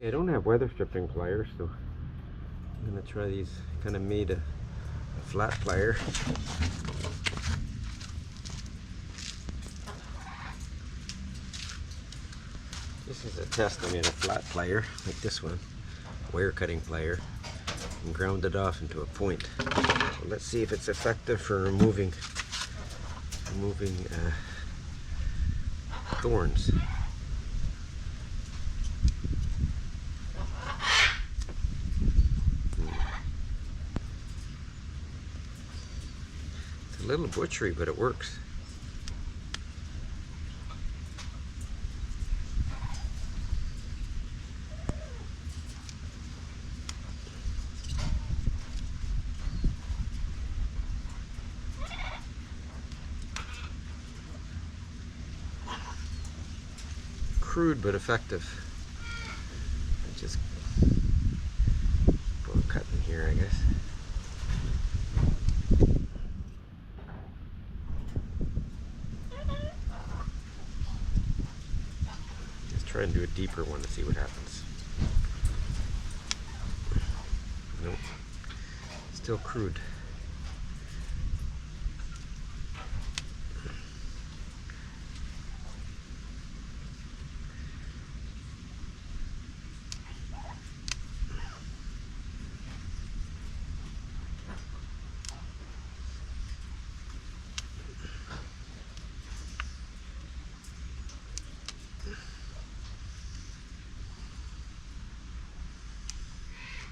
I don't have weather stripping pliers, so I'm gonna try these. Kind of made a flat plier. This is a test. I made a flat plier like this one, wire cutting plier, and ground it off into a point. So let's see if it's effective for removing thorns. It's a little butchery, but it works. Crude but effective. I just go cut in here, I guess. Let's try and do a deeper one to see what happens. Nope, still crude.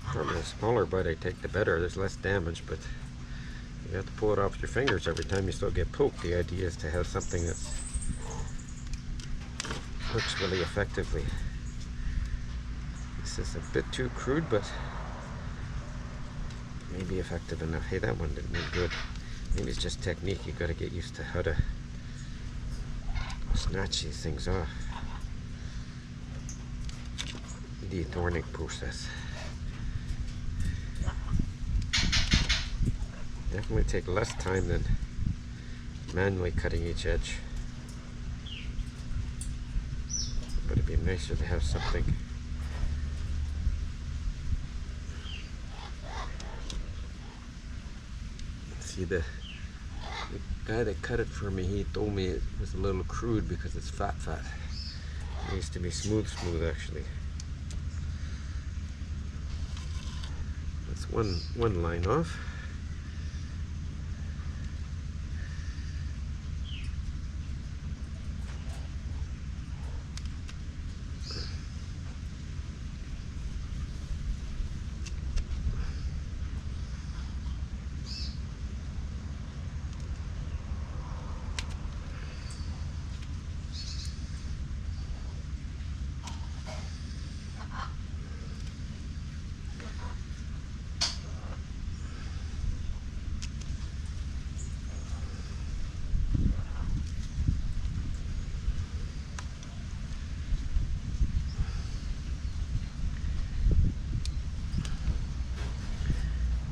Probably the smaller bite I take, the better. There's less damage, but you have to pull it off with your fingers every time. You still get poked. The idea is to have something that works really effectively. This is a bit too crude, but maybe effective enough. Hey, that one didn't do good. Maybe it's just technique. You got to get used to how to snatch these things off. De-thorning process. Definitely take less time than manually cutting each edge, but it'd be nicer to have something. See, the guy that cut it for me, he told me it was a little crude because it's fat. It needs to be smooth actually. That's one line off.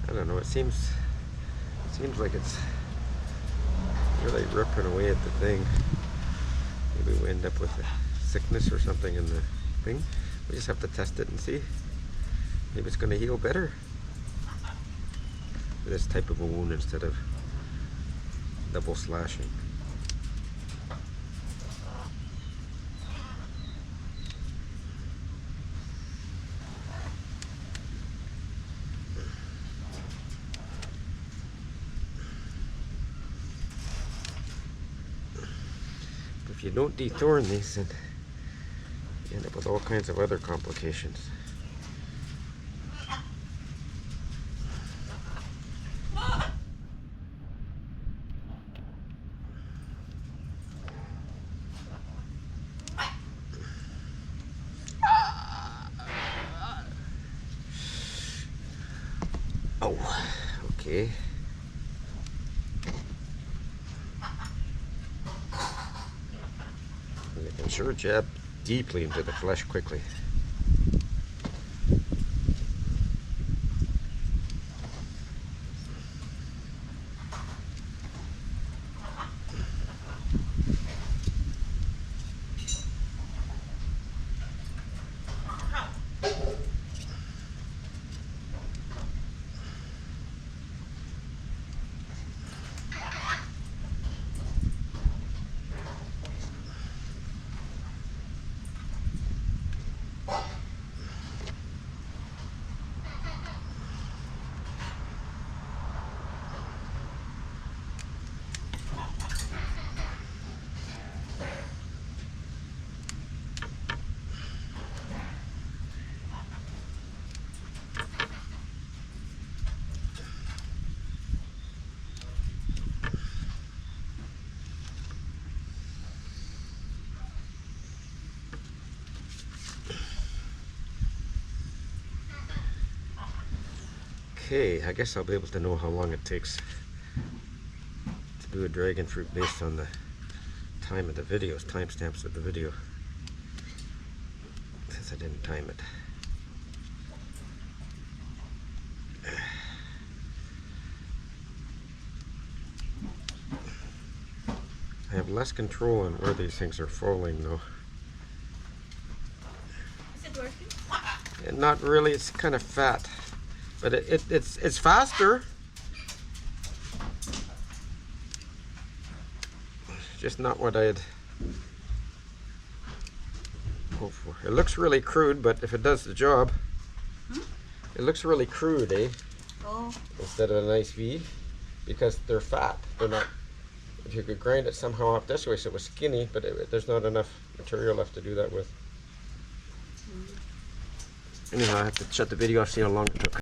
I don't know, it seems like it's really ripping away at the thing. Maybe we end up with a sickness or something in the thing. We just have to test it and see. Maybe it's going to heal better with this type of a wound instead of double slashing. If you don't de-thorn these, then you end up with all kinds of other complications. Oh, okay. You can sure jab deeply into the flesh quickly. Okay, I guess I'll be able to know how long it takes to do a dragon fruit based on the time of the videos, timestamps of the video, since I didn't time it. I have less control on where these things are falling though. Is it working? And not really, it's kind of fat. But it's faster. Just not what I'd hoped for. It looks really crude, but if it does the job, it looks really crude, eh? Oh. Instead of a nice V, because they're fat. They're not. If you could grind it somehow off this way so it was skinny, but there's not enough material left to do that with. Anyhow, I have to shut the video off, see how long it took.